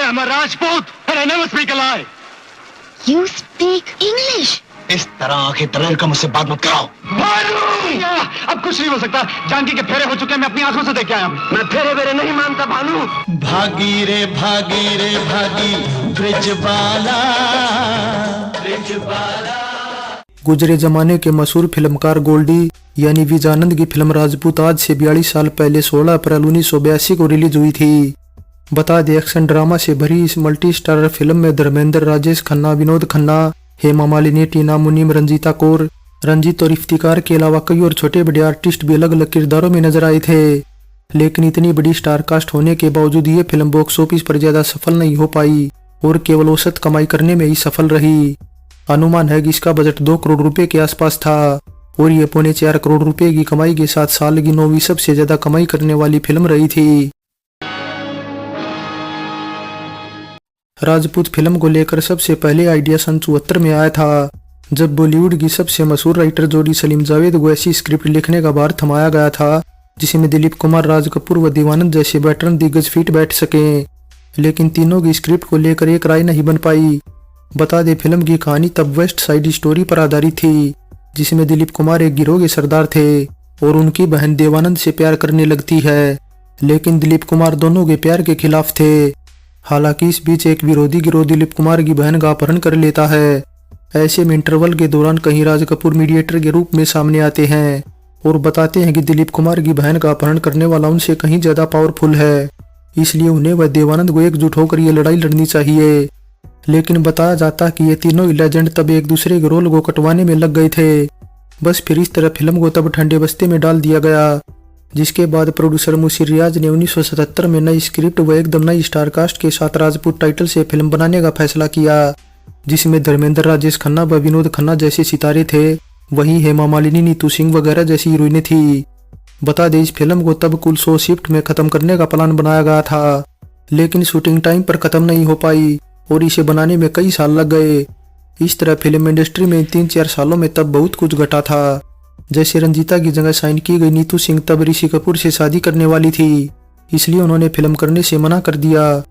I'm a Rajput and I never speak a lie. You speak English? इस तरह आंखें तरेर कर मुझसे बात मत कराओ। भानु! अब कुछ नहीं हो सकता। जानकी के फेरे हो चुके हैं, मैं अपनी आंखों से देख के आया हूँ। मैं फेरे वेरे नहीं मानता भानु। भागी रे भागी ब्रिजबाला। गुजरे जमाने के मशहूर फिल्मकार गोल्डी यानी विजयानंद की फिल्म राजपूत आज से 42 साल पहले 16 अप्रैल 1982 को रिलीज हुई थी। बता दें, एक्शन ड्रामा से भरी इस मल्टी स्टारर फिल्म में धर्मेंद्र, राजेश खन्ना, विनोद खन्ना, हेमा मालिनी, टीना मुनीम, रंजीता कौर, रंजीत और इफ्तिकार के अलावा कई और छोटे बड़े आर्टिस्ट भी अलग अलग किरदारों में नजर आए थे। लेकिन इतनी बड़ी स्टार कास्ट होने के बावजूद ये फिल्म बॉक्स ऑफिस पर ज्यादा सफल नहीं हो पाई और केवल औसत कमाई करने में ही सफल रही। अनुमान है कि इसका बजट 2 करोड़ रुपए के आसपास था और ये 3.25 करोड़ रुपए की कमाई के साथ साल की 9वीं सबसे ज्यादा कमाई करने वाली फिल्म रही थी। राजपूत फिल्म को लेकर सबसे पहले आइडिया सन 74 में आया था, जब बॉलीवुड की सबसे मशहूर राइटर जोड़ी सलीम जावेद को ऐसी स्क्रिप्ट लिखने का भार थमाया गया था जिसमें दिलीप कुमार, राज कपूर व देवानंद जैसे वेटरन दिग्गज फिट बैठ सके। लेकिन तीनों की स्क्रिप्ट को लेकर एक राय नहीं बन पाई। बता दे, फिल्म की कहानी तब वेस्ट साइड स्टोरी पर आधारित थी जिसमें दिलीप कुमार एक गिरोह के सरदार थे और उनकी बहन देवानंद से प्यार करने लगती है, लेकिन दिलीप कुमार दोनों के प्यार के खिलाफ थे। हालांकि इस बीच एक विरोधी गिरोह दिलीप कुमार की बहन का अपहरण कर लेता है। ऐसे में इंटरवल के दौरान कहीं राज कपूर मीडिएटर के रूप में सामने आते हैं और बताते हैं कि दिलीप कुमार की बहन का अपहरण करने वाला उनसे कहीं ज्यादा पावरफुल है, इसलिए उन्हें व देवानंद को एकजुट होकर ये लड़ाई लड़नी चाहिए। लेकिन बताया जाता कि ये तीनों लेजेंड तब एक दूसरे के रोल को कटवाने में लग गए थे। बस फिर इस तरह फिल्म को तब ठंडे बस्ते में डाल दिया गया, जिसके बाद प्रोड्यूसर मुशीर रियाज ने 1977 में नई स्क्रिप्ट व एकदम नई स्टारकास्ट के साथ राजपूत टाइटल से फिल्म बनाने का फैसला किया, जिसमें धर्मेंद्र, राजेश खन्ना व विनोद खन्ना जैसे सितारे थे, वहीं हेमा मालिनी, नीतू सिंह वगैरह जैसी हीरोइनें थी। बता दें, इस फिल्म को तब कुल 100 शिफ्ट में खत्म करने का प्लान बनाया गया था, लेकिन शूटिंग टाइम पर खत्म नहीं हो पाई और इसे बनाने में कई साल लग गए। इस तरह फिल्म इंडस्ट्री में 3-4 सालों में तब बहुत कुछ घटा था। जैसे रंजीता की जगह साइन की गई नीतू सिंह तब ऋषि कपूर से शादी करने वाली थी, इसलिए उन्होंने फिल्म करने से मना कर दिया।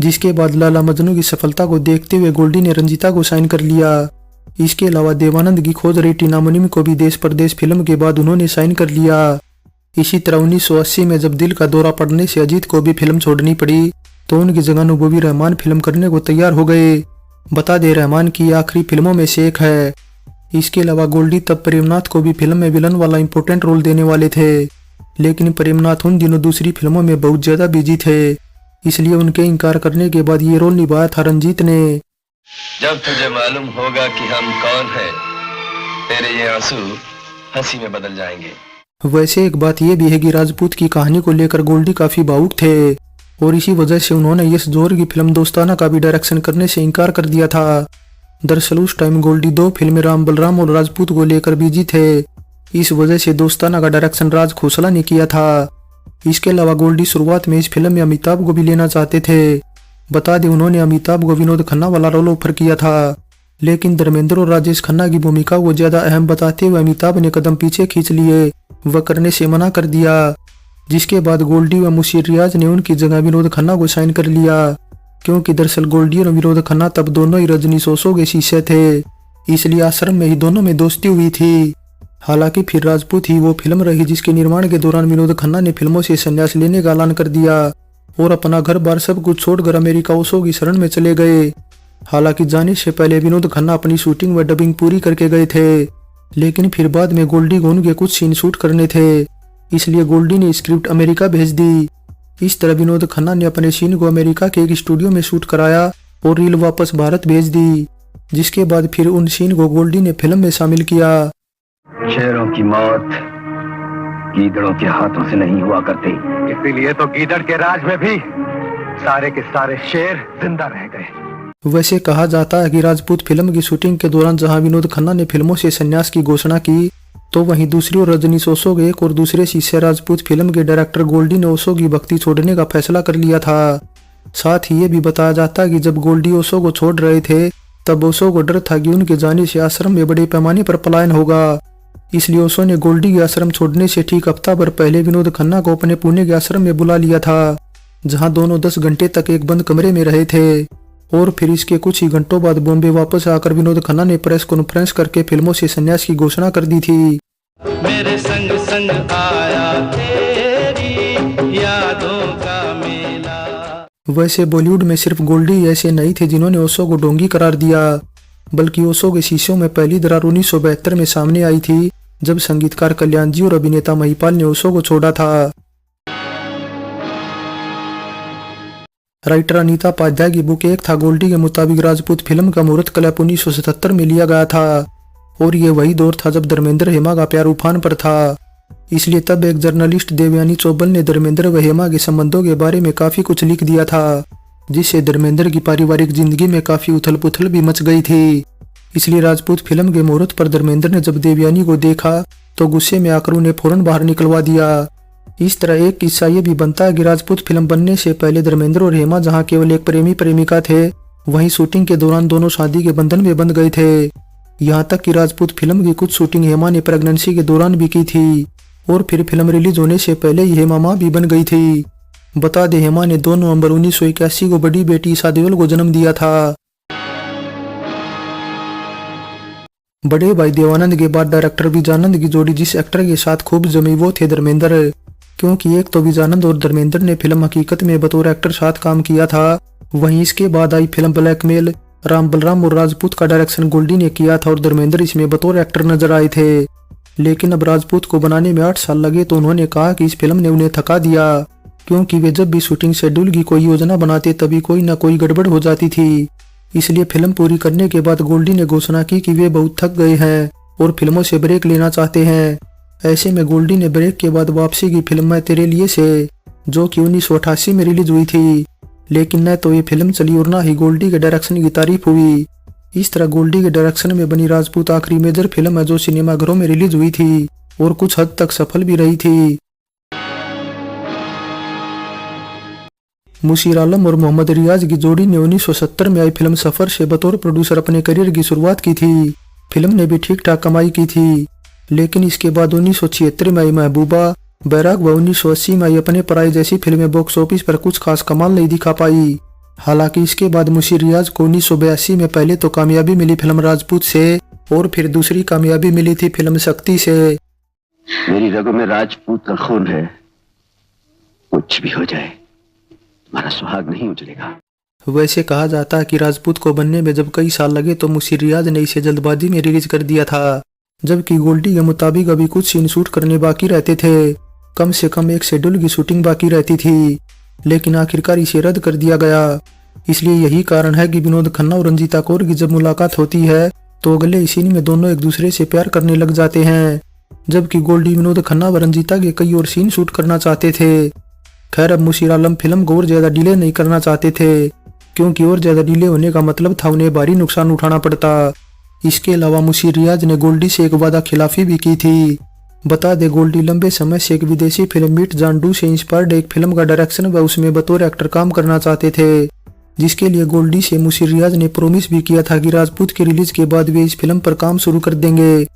जिसके बाद लाला मजनू की सफलता को देखते हुए गोल्डी ने रंजीता को साइन कर लिया। इसके अलावा देवानंद की खोज रही टीना मुनीम को भी देश परदेश फिल्म के बाद उन्होंने साइन कर लिया। इसी तरह 1980 में जब दिल का दौरा पड़ने से अजीत को भी फिल्म छोड़नी पड़ी तो उनकी जगह नूबी रहमान फिल्म करने को तैयार हो गए। बता दे, रहमान की आखिरी फिल्मों में से एक है। इसके अलावा गोल्डी तब प्रेमनाथ को भी फिल्म में विलन वाला इंपॉर्टेंट रोल देने वाले थे, लेकिन प्रेमनाथ उन दिनों दूसरी फिल्मों में बहुत ज्यादा बिजी थे, इसलिए उनके इनकार करने के बाद ये रोल निभाया था रंजीत ने। जब तुझे मालूम होगा कि हम कौन हैं, तेरे ये आंसू हंसी में बदल जाएंगे। वैसे एक बात यह भी है कि राजपूत की कहानी को लेकर गोल्डी काफी भावुक थे और इसी वजह से उन्होंने यश जौहर की फिल्म दोस्ताना का भी डायरेक्शन करने से इनकार कर दिया था। दरअसल उस टाइम गोल्डी 2 फिल्में राम बलराम और राजपूत को लेकर बिजी थे, इस वजह से दोस्ताना का डायरेक्शन राज खोसला ने किया था। इसके अलावा गोल्डी शुरुआत में इस फिल्म में अमिताभ को भी लेना चाहते थे। बता दें, उन्होंने अमिताभ को विनोद खन्ना वाला रोल ऑफर किया था, लेकिन धर्मेंद्र और राजेश खन्ना की भूमिका को ज्यादा अहम बताते हुए अमिताभ ने कदम पीछे खींच लिए व करने से मना कर दिया। जिसके बाद गोल्डी व मुशीर रियाज ने उनकी जगह विनोद खन्ना को साइन कर लिया, क्योंकि दरअसल गोल्डी और विनोद खन्ना तब दोनों ही रजनी सोसो के शिष्य थे, इसलिए आश्रम में ही दोनों में दोस्ती हुई थी। हालांकि फिर राजपूत ही वो फिल्म रही जिसके निर्माण के दौरान विनोद खन्ना ने फिल्मों से संन्यास लेने का ऐलान कर दिया और अपना घर बार सब कुछ छोड़कर अमेरिका ओशो की शरण में चले गए। हालांकि जाने से पहले विनोद खन्ना अपनी शूटिंग व डबिंग पूरी करके गए थे, लेकिन फिर बाद में गोल्डी को उनके कुछ सीन शूट करने थे, इसलिए गोल्डी ने स्क्रिप्ट अमेरिका भेज दी। इस तरह विनोद खन्ना ने अपने सीन को अमेरिका के एक स्टूडियो में शूट कराया और रील वापस भारत भेज दी, जिसके बाद फिर उन सीन को गोल्डी ने फिल्म में शामिल किया। शेरों की मौत गीदड़ों के हाथों से नहीं हुआ करती, इसीलिए तो गीदड़ के राज में भी सारे के सारे शेर जिंदा रह गए। वैसे कहा जाता है कि राजपूत फिल्म की शूटिंग के दौरान जहां विनोद खन्ना ने फिल्मों से संन्यास की घोषणा की, तो वहीं दूसरी ओर रजनी ओशो के एक और दूसरे शिष्य राजपूत फिल्म के डायरेक्टर गोल्डी ने ओशो की भक्ति छोड़ने का फैसला कर लिया था। साथ ही ये भी बताया जाता है कि जब गोल्डी ओशो को छोड़ रहे थे तब ओशो को डर था कि उनके जाने से आश्रम में बड़े पैमाने पर पलायन होगा, इसलिए ओशो ने गोल्डी के आश्रम छोड़ने से ठीक हफ्ता भर पहले विनोद खन्ना को अपने पुणे के आश्रम में बुला लिया था। जहां दोनों 10 घंटे तक एक बंद कमरे में रहे थे। और फिर इसके कुछ ही घंटों बाद बॉम्बे वापस आकर विनोद खन्ना ने प्रेस कॉन्फ्रेंस करके फिल्मों से संन्यास की घोषणा कर दी थी। मेरे संग संग आया तेरी यादों का मेला। वैसे बॉलीवुड में सिर्फ गोल्डी ऐसे नहीं थे जिन्होंने ओशो को ढोंगी करार दिया, बल्कि ओशो के शीशों में पहली दरार 1972 में सामने आई थी, जब संगीतकार कल्याण जी और अभिनेता महिपाल ने ओशो को छोड़ा था। राइटर अनीता उपाध्याय की बुक एक था गोल्डी के मुताबिक राजपूत फिल्म का मुहूर्त क्लब 1977 में लिया गया था, और ये वही दौर था जब धर्मेंद्र हेमा का प्यार उफान पर था। इसलिए तब एक जर्नलिस्ट देवयानी चौबल ने धर्मेंद्र व हेमा के संबंधों के बारे में काफी कुछ लिख दिया था, जिससे धर्मेंद्र की पारिवारिक जिंदगी में काफी उथल पुथल भी मच गई थी। इसलिए राजपूत फिल्म के मुहूर्त पर धर्मेंद्र ने जब देवयानी को देखा तो गुस्से में आकर उन्हें फौरन बाहर निकलवा दिया। इस तरह एक किस्सा ये भी बनता है कि राजपूत फिल्म बनने से पहले धर्मेंद्र और हेमा जहां केवल एक प्रेमी प्रेमिका थे, वहीं शूटिंग के दौरान दोनों शादी के बंधन में बंध गए थे। यहाँ तक कि राजपूत फिल्म की कुछ शूटिंग हेमा ने प्रेगनेंसी के दौरान भी की थी, और फिर फिल्म रिलीज होने से पहले ही हेमा मां भी बन गई थी। बता दें, हेमा ने 2 नवंबर 1981 को बड़ी बेटी ईशा देओल को जन्म दिया था। बड़े भाई देवानंद के बाद डायरेक्टर विजयानंद की जोड़ी जिस एक्टर के साथ खूब जमी वो थे धर्मेंद्र, क्योंकि एक तो विजयानंद और धर्मेंद्र ने फिल्म हकीकत में बतौर एक्टर साथ काम किया था, वहीं इसके बाद आई फिल्म ब्लैकमेल राम बलराम और राजपूत का डायरेक्शन गोल्डी ने किया था और धर्मेंद्र इसमें बतौर एक्टर नजर आए थे। लेकिन अब राजपूत को बनाने में 8 साल लगे तो उन्होंने कहा कि इस फिल्म ने उन्हें थका दिया, क्योंकि वे जब भी शूटिंग शेड्यूल की कोई योजना बनाते तभी कोई न कोई गड़बड़ हो जाती थी। इसलिए फिल्म पूरी करने के बाद गोल्डी ने घोषणा की कि वे बहुत थक गए हैं और फिल्मों से ब्रेक लेना चाहते हैं। ऐसे में गोल्डी ने ब्रेक के बाद वापसी की फिल्म मैं तेरे लिए से, जो कि 1988 में रिलीज हुई थी, लेकिन न तो ये फिल्म चली और ना ही गोल्डी के डायरेक्शन की तारीफ हुई। इस तरह गोल्डी के डायरेक्शन में बनी राजपूत आखिरी मेजर फिल्म है जो सिनेमाघरों में रिलीज हुई थी और कुछ हद तक सफल भी रही थी। मुशीर आलम और मोहम्मद रियाज की जोड़ी ने 1970 में आई फिल्म सफर से बतौर प्रोड्यूसर अपने करियर की शुरुआत की थी। फिल्म ने भी ठीक ठाक कमाई की थी, लेकिन इसके बाद 1976 में आई महबूबा, बैराग व 1980 में आई अपने पराई जैसी फिल्में बॉक्स ऑफिस पर कुछ खास कमाल नहीं दिखा पाई। हालांकि इसके बाद मुशीर रियाज को 1982 में पहले तो कामयाबी मिली फिल्म राजपूत से और फिर दूसरी कामयाबी मिली थी फिल्म शक्ति से। मेरी रगों में राजपूत का खून है, कुछ भी हो जाए तुम्हारा सुहाग नहीं उजलेगा। वैसे कहा जाता है कि राजपूत को बनने में जब कई साल लगे तो मुशीर रियाज ने इसे जल्दबाजी में रिलीज कर दिया था, जबकि गोल्डी के मुताबिक अभी कुछ सीन शूट करने बाकी रहते थे। कम से कम एक शेड्यूल की शूटिंग बाकी रहती थी, लेकिन आखिरकार इसे रद्द कर दिया गया। इसलिए यही कारण है कि विनोद खन्ना और रंजीता कौर की जब मुलाकात होती है तो अगले सीन में दोनों एक दूसरे से प्यार करने लग जाते हैं, जबकि गोल्डी विनोद खन्ना व रंजीता के कई और सीन शूट करना चाहते थे। खैर, अब मुशीर आलम फिल्म को और ज्यादा डिले नहीं करना चाहते थे, क्योंकि और ज्यादा डिले होने का मतलब था उन्हें भारी नुकसान उठाना पड़ता। इसके अलावा मुशीर रियाज ने गोल्डी से एक वादा खिलाफी भी की थी। बता दे, गोल्डी लंबे समय से एक विदेशी फिल्म मीट जानडू से इंस्पायर्ड एक फिल्म का डायरेक्शन व उसमें बतौर एक्टर काम करना चाहते थे, जिसके लिए गोल्डी से मुशीर रियाज ने प्रॉमिस भी किया था कि राजपूत की रिलीज के बाद वे इस फिल्म पर काम शुरू कर देंगे।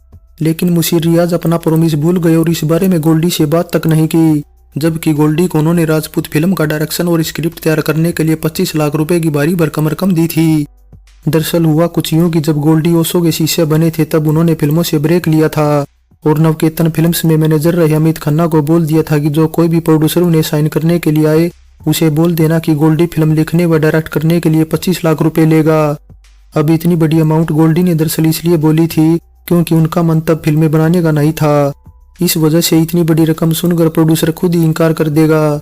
लेकिन मुशीर रियाज अपना प्रॉमिस भूल गए और इस बारे में गोल्डी से बात तक नहीं की, जबकि गोल्डी को उन्होंने राजपूत फिल्म का डायरेक्शन और स्क्रिप्ट तैयार करने के लिए 25 लाख रुपए की भारी भरकम रकम दी थी। दरअसल हुआ कुछ यूं कि जब गोल्डी ओशो के शीशे बने थे तब उन्होंने फिल्मों से ब्रेक लिया था और नवकेतन फिल्म्स में मैनेजर रहे अमित खन्ना को बोल दिया था कि जो कोई भी प्रोड्यूसर उन्हें साइन करने के लिए आए उसे बोल देना कि गोल्डी फिल्म लिखने व डायरेक्ट करने के लिए 25 लाख रुपए लेगा। अब इतनी बड़ी अमाउंट गोल्डी ने दरअसल इसलिए बोली थी क्योंकि उनका मन तब फिल्में बनाने का नहीं था। इस वजह से इतनी बड़ी रकम सुनकर प्रोड्यूसर खुद ही इनकार कर देगा।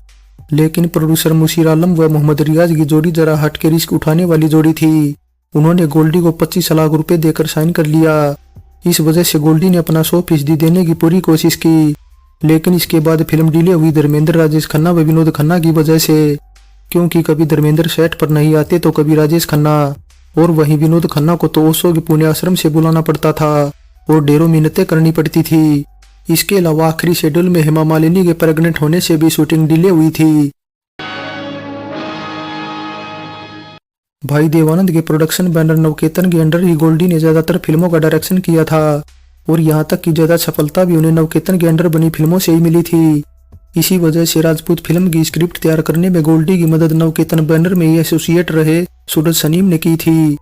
लेकिन प्रोड्यूसर मुशीर आलम व मोहम्मद रियाज की जोड़ी जरा हट के रिस्क उठाने वाली जोड़ी थी। उन्होंने गोल्डी को 25 लाख रुपए देकर साइन कर लिया। इस वजह से गोल्डी ने अपना 100% देने की पूरी कोशिश की, लेकिन इसके बाद फिल्म डिले हुई धर्मेंद्र, राजेश खन्ना व विनोद खन्ना की वजह से, क्योंकि कभी धर्मेंद्र सेट पर नहीं आते तो कभी राजेश खन्ना, और वहीं विनोद खन्ना को तो ओशो के पुणे आश्रम से बुलाना पड़ता था और ढेरों मिन्नतें करनी पड़ती थी। इसके अलावा आखिरी शेड्यूल में हेमा मालिनी के प्रेग्नेंट होने से भी शूटिंग डिले हुई थी। भाई देवानंद के प्रोडक्शन बैनर नवकेतन के अंडर ही गोल्डी ने ज्यादातर फिल्मों का डायरेक्शन किया था और यहाँ तक कि ज्यादा सफलता भी उन्हें नवकेतन के अंडर बनी फिल्मों से ही मिली थी। इसी वजह से राजपूत फिल्म की स्क्रिप्ट तैयार करने में गोल्डी की मदद नवकेतन बैनर में एसोसिएट रहे सूरज सनीम ने की थी।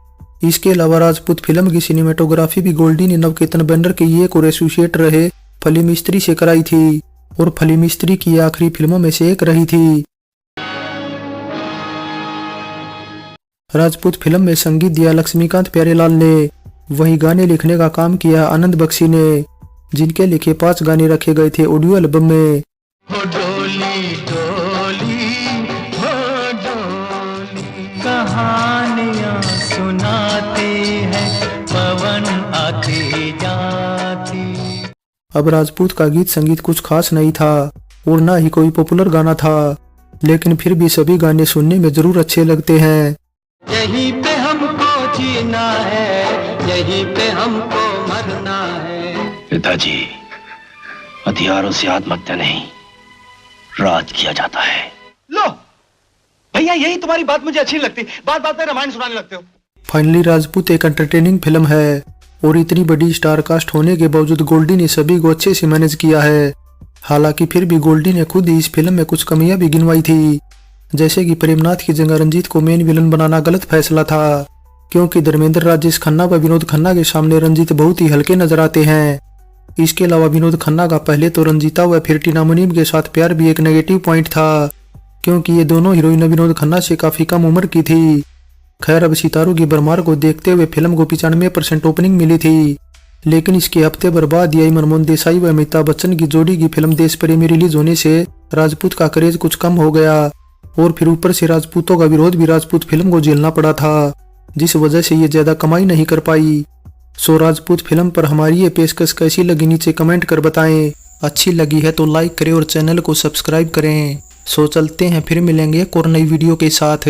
इसके अलावा राजपूत फिल्म की सिनेमेटोग्राफी भी गोल्डी ने नवकेतन बैनर के एक और एसोसिएट रहे फिल्म स्त्री से कराई थी और फिल्म स्त्री की आखिरी फिल्मों में से एक रही थी। राजपूत फिल्म में संगीत दिया लक्ष्मीकांत प्यारेलाल ने, वही गाने लिखने का काम किया आनंद बख्शी ने, जिनके लिखे 5 गाने रखे गए थे ऑडियो एल्बम में। हो डोली डोली हो डोली, कहानियां सुनाते हैं पवन आती जाती। अब राजपूत का गीत संगीत कुछ खास नहीं था और ना ही कोई पॉपुलर गाना था, लेकिन फिर भी सभी गाने सुनने में जरूर अच्छे लगते हैं। यहीं पे हमको जीना है, यहीं पे हमको मरना है। पिताजी, हथियारों से आत्महत्या नहीं, राज किया जाता है। लो भैया, यही तुम्हारी बात मुझे अच्छी लगती, बात बात में रामायण सुनाने लगते हो। फाइनली राजपूत एक एंटरटेनिंग फिल्म है और इतनी बड़ी स्टार कास्ट होने के बावजूद गोल्डी ने सभी को अच्छे से मैनेज किया है। हालांकि फिर भी गोल्डी ने खुद ही इस फिल्म में कुछ कमियां भी गिनवाई थी, जैसे कि प्रेमनाथ की जगह रंजीत को मेन विलन बनाना गलत फैसला था, क्योंकि धर्मेंद्र, राजेश खन्ना व विनोद खन्ना के सामने रंजीत बहुत ही हल्के नजर आते हैं। इसके अलावा विनोद खन्ना का पहले तो रंजीता व फिर टीना मुनीम के साथ प्यार भी एक नेगेटिव पॉइंट था, क्योंकि ये दोनों हीरोइन विनोद खन्ना से काफी कम उम्र की थी। खैर, अब सितारों की भरमार को देखते हुए फिल्म को 95% ओपनिंग मिली थी, लेकिन इसके हफ्ते भर बाद आई मनमोहन देसाई व अमिताभ बच्चन की जोड़ी की फिल्म देश प्रेमी रिलीज होने से राजपूत का क्रेज कुछ कम हो गया और फिर ऊपर से राजपूतों का विरोध भी राजपूत फिल्म को झेलना पड़ा था, जिस वजह से ये ज्यादा कमाई नहीं कर पाई। सो राजपूत फिल्म पर हमारी ये पेशकश कैसी लगी नीचे कमेंट कर बताएं। अच्छी लगी है तो लाइक करें और चैनल को सब्सक्राइब करें। सो चलते हैं, फिर मिलेंगे एक और नई वीडियो के साथ।